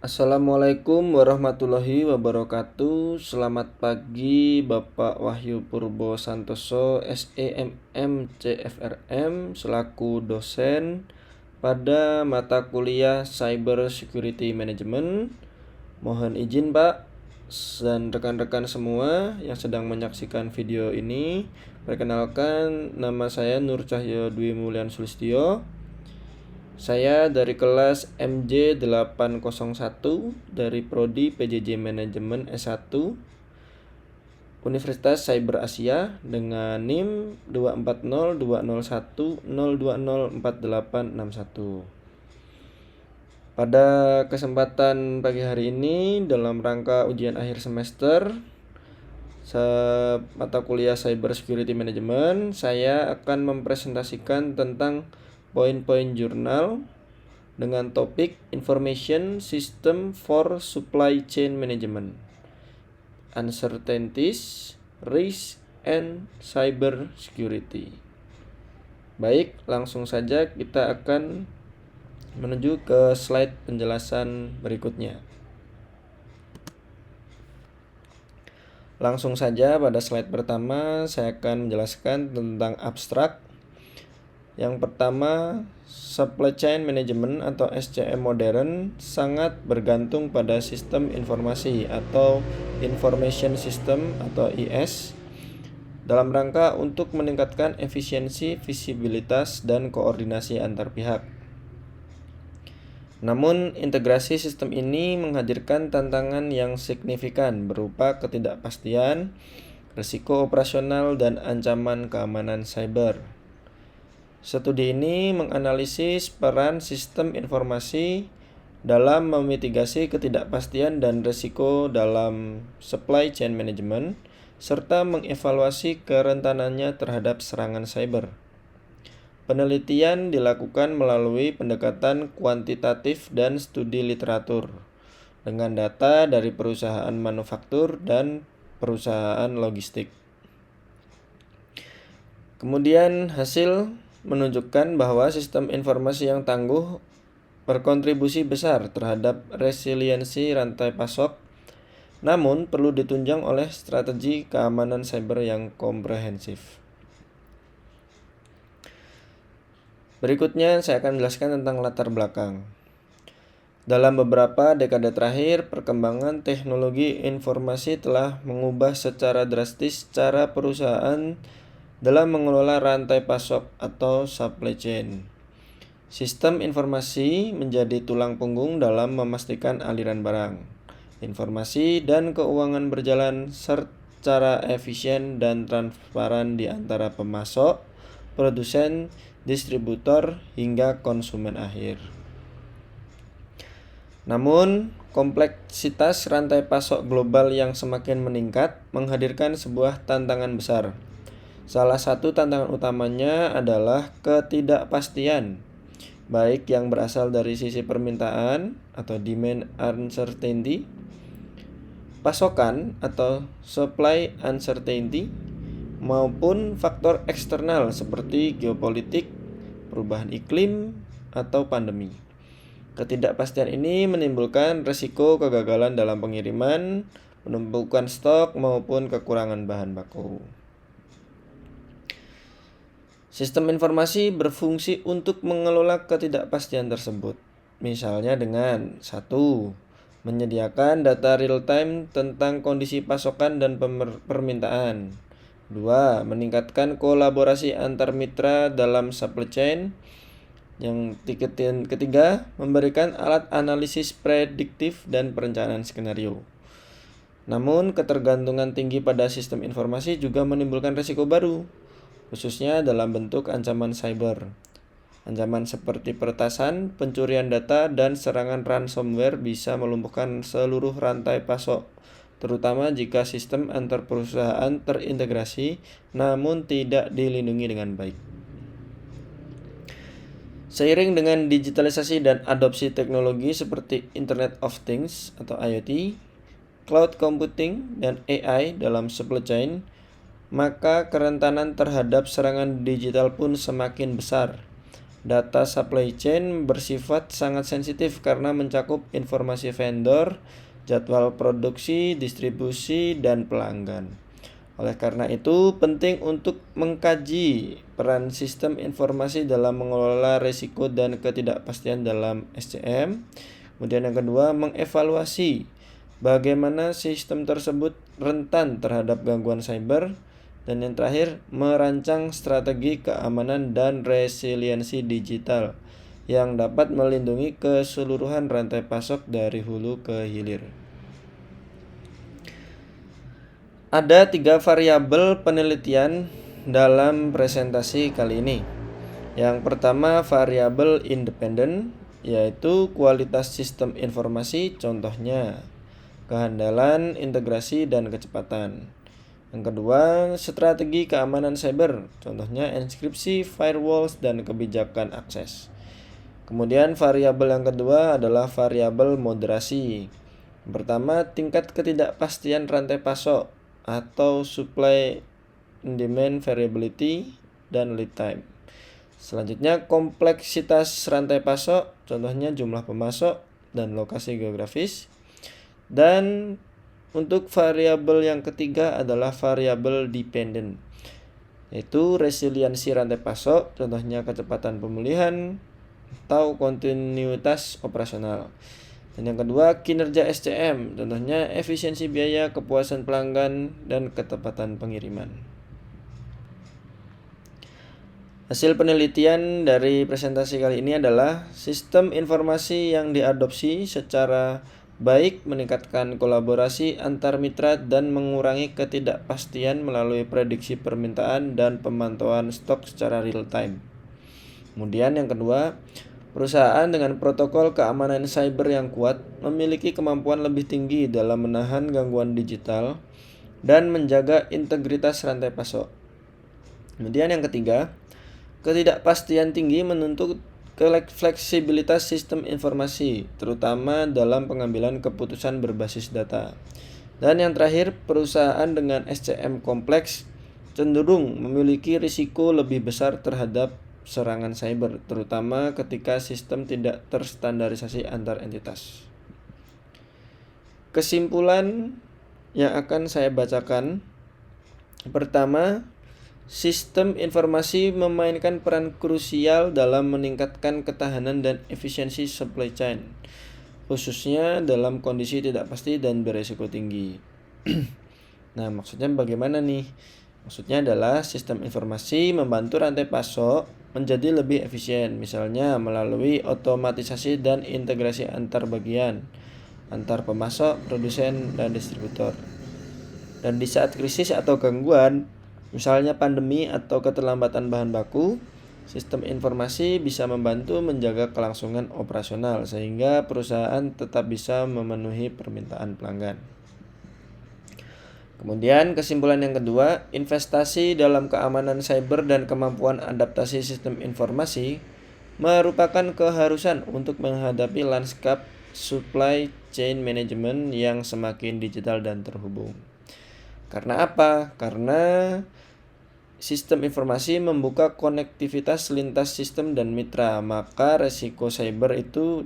Assalamualaikum warahmatullahi wabarakatuh. Selamat pagi Bapak Wahyu Purbo Santoso SEMM CFRM selaku dosen pada mata kuliah Cyber Security Management. Mohon izin Pak dan rekan-rekan semua yang sedang menyaksikan video ini. Perkenalkan, nama saya Nur Cahyo Dwi Mulyan Sulistyo. Saya dari kelas MJ801 dari Prodi PJJ Manajemen S1 Universitas Cyber Asia dengan NIM 2402010204861. Pada kesempatan pagi hari ini dalam rangka ujian akhir semester mata kuliah Cyber Security Management, saya akan mempresentasikan tentang poin-poin jurnal dengan topik Information System for Supply Chain Management, Uncertainties, Risk, and Cyber Security. Baik, langsung saja kita akan menuju ke slide penjelasan berikutnya. Langsung saja pada slide pertama saya akan menjelaskan tentang abstrak. Yang pertama, Supply Chain Management atau SCM modern sangat bergantung pada sistem informasi atau Information System atau IS dalam rangka untuk meningkatkan efisiensi, visibilitas, dan koordinasi antar pihak. Namun, integrasi sistem ini menghadirkan tantangan yang signifikan berupa ketidakpastian, risiko operasional, dan ancaman keamanan cyber. Studi ini menganalisis peran sistem informasi dalam memitigasi ketidakpastian dan risiko dalam supply chain management, serta mengevaluasi kerentanannya terhadap serangan cyber. Penelitian dilakukan melalui pendekatan kuantitatif dan studi literatur dengan data dari perusahaan manufaktur dan perusahaan logistik. Kemudian hasil menunjukkan bahwa sistem informasi yang tangguh berkontribusi besar terhadap resiliensi rantai pasok, namun perlu ditunjang oleh strategi keamanan cyber yang komprehensif. Berikutnya saya akan menjelaskan tentang latar belakang. Dalam beberapa dekade terakhir, perkembangan teknologi informasi telah mengubah secara drastis cara perusahaan dalam mengelola rantai pasok atau supply chain. Sistem informasi menjadi tulang punggung dalam memastikan aliran barang, informasi, dan keuangan berjalan secara efisien dan transparan di antara pemasok, produsen, distributor, hingga konsumen akhir. Namun, kompleksitas rantai pasok global yang semakin meningkat menghadirkan sebuah tantangan besar. Salah satu tantangan utamanya adalah ketidakpastian, baik yang berasal dari sisi permintaan atau demand uncertainty, pasokan atau supply uncertainty, maupun faktor eksternal seperti geopolitik, perubahan iklim, atau pandemi. Ketidakpastian ini menimbulkan risiko kegagalan dalam pengiriman, penumpukan stok, maupun kekurangan bahan baku. Sistem informasi berfungsi untuk mengelola ketidakpastian tersebut. Misalnya dengan 1. Menyediakan data real-time tentang kondisi pasokan dan permintaan. 2. Meningkatkan kolaborasi antar mitra dalam supply chain. Yang ketiga, memberikan alat analisis prediktif dan perencanaan skenario. Namun, ketergantungan tinggi pada sistem informasi juga menimbulkan risiko baru, khususnya dalam bentuk ancaman cyber. Ancaman seperti peretasan, pencurian data, dan serangan ransomware bisa melumpuhkan seluruh rantai pasok, terutama jika sistem antar perusahaan terintegrasi namun tidak dilindungi dengan baik. Seiring dengan digitalisasi dan adopsi teknologi seperti Internet of Things atau IoT, cloud computing, dan AI dalam supply chain, maka kerentanan terhadap serangan digital pun semakin besar. Data supply chain bersifat sangat sensitif karena mencakup informasi vendor, jadwal produksi, distribusi, dan pelanggan. Oleh karena itu, penting untuk mengkaji peran sistem informasi dalam mengelola risiko dan ketidakpastian dalam SCM. Kemudian yang kedua, mengevaluasi bagaimana sistem tersebut rentan terhadap gangguan cyber. Dan yang terakhir, merancang strategi keamanan dan resiliensi digital yang dapat melindungi keseluruhan rantai pasok dari hulu ke hilir. Ada 3 variabel penelitian dalam presentasi kali ini. Yang pertama, variabel independen, yaitu kualitas sistem informasi, contohnya kehandalan, integrasi, dan kecepatan. Yang kedua, strategi keamanan cyber, contohnya enkripsi, firewalls, dan kebijakan akses. Kemudian variabel yang kedua adalah variabel moderasi. Yang pertama, tingkat ketidakpastian rantai pasok atau supply and demand variability dan lead time. Selanjutnya, kompleksitas rantai pasok, contohnya jumlah pemasok dan lokasi geografis. Dan untuk variabel yang ketiga adalah variabel dependent, yaitu resiliensi rantai pasok, contohnya kecepatan pemulihan atau kontinuitas operasional. Dan yang kedua, kinerja SCM, contohnya efisiensi biaya, kepuasan pelanggan, dan ketepatan pengiriman. Hasil penelitian dari presentasi kali ini adalah sistem informasi yang diadopsi secara baik meningkatkan kolaborasi antar mitra dan mengurangi ketidakpastian melalui prediksi permintaan dan pemantauan stok secara real time. Kemudian yang kedua, perusahaan dengan protokol keamanan cyber yang kuat memiliki kemampuan lebih tinggi dalam menahan gangguan digital dan menjaga integritas rantai pasok. Kemudian yang ketiga, ketidakpastian tinggi menuntut fleksibilitas sistem informasi, terutama dalam pengambilan keputusan berbasis data. Dan yang terakhir, perusahaan dengan SCM kompleks cenderung memiliki risiko lebih besar terhadap serangan cyber, terutama ketika sistem tidak terstandarisasi antar entitas. Kesimpulan yang akan saya bacakan, pertama, sistem informasi memainkan peran krusial dalam meningkatkan ketahanan dan efisiensi supply chain, khususnya dalam kondisi tidak pasti dan beresiko tinggi. Nah, maksudnya bagaimana nih? Maksudnya adalah sistem informasi membantu rantai pasok menjadi lebih efisien, misalnya melalui otomatisasi dan integrasi antar bagian, antar pemasok, produsen, dan distributor. Dan di saat krisis atau gangguan, misalnya pandemi atau keterlambatan bahan baku, sistem informasi bisa membantu menjaga kelangsungan operasional sehingga perusahaan tetap bisa memenuhi permintaan pelanggan. Kemudian kesimpulan yang kedua, investasi dalam keamanan cyber dan kemampuan adaptasi sistem informasi merupakan keharusan untuk menghadapi lanskap supply chain management yang semakin digital dan terhubung. Karena apa? Karena sistem informasi membuka konektivitas lintas sistem dan mitra, maka resiko cyber itu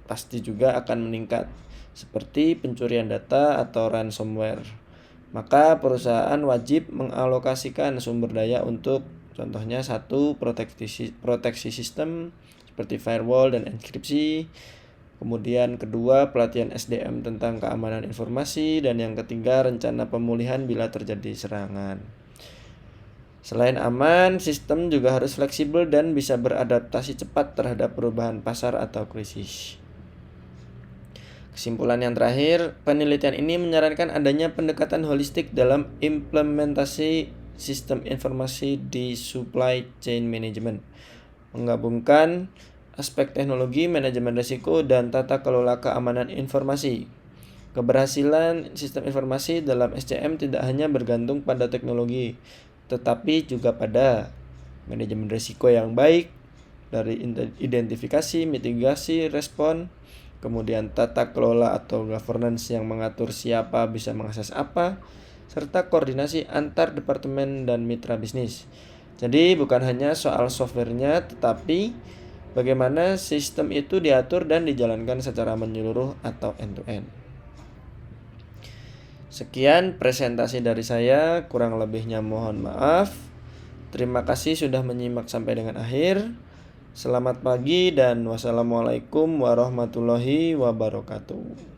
pasti juga akan meningkat, seperti pencurian data atau ransomware. Maka perusahaan wajib mengalokasikan sumber daya untuk contohnya satu, proteksi sistem seperti firewall dan enkripsi. Kemudian kedua, pelatihan SDM tentang keamanan informasi. Dan yang ketiga, rencana pemulihan bila terjadi serangan. Selain aman, sistem juga harus fleksibel dan bisa beradaptasi cepat terhadap perubahan pasar atau krisis. Kesimpulan yang terakhir, penelitian ini menyarankan adanya pendekatan holistik dalam implementasi sistem informasi di supply chain management, menggabungkan aspek teknologi, manajemen risiko, dan tata kelola keamanan informasi. Keberhasilan sistem informasi dalam SCM tidak hanya bergantung pada teknologi, tetapi juga pada manajemen risiko yang baik dari identifikasi, mitigasi, respon, kemudian tata kelola atau governance yang mengatur siapa bisa mengakses apa, serta koordinasi antar departemen dan mitra bisnis. Jadi bukan hanya soal softwarenya, tetapi bagaimana sistem itu diatur dan dijalankan secara menyeluruh atau end-to-end. Sekian presentasi dari saya, kurang lebihnya mohon maaf. Terima kasih sudah menyimak sampai dengan akhir. Selamat pagi dan wassalamualaikum warahmatullahi wabarakatuh.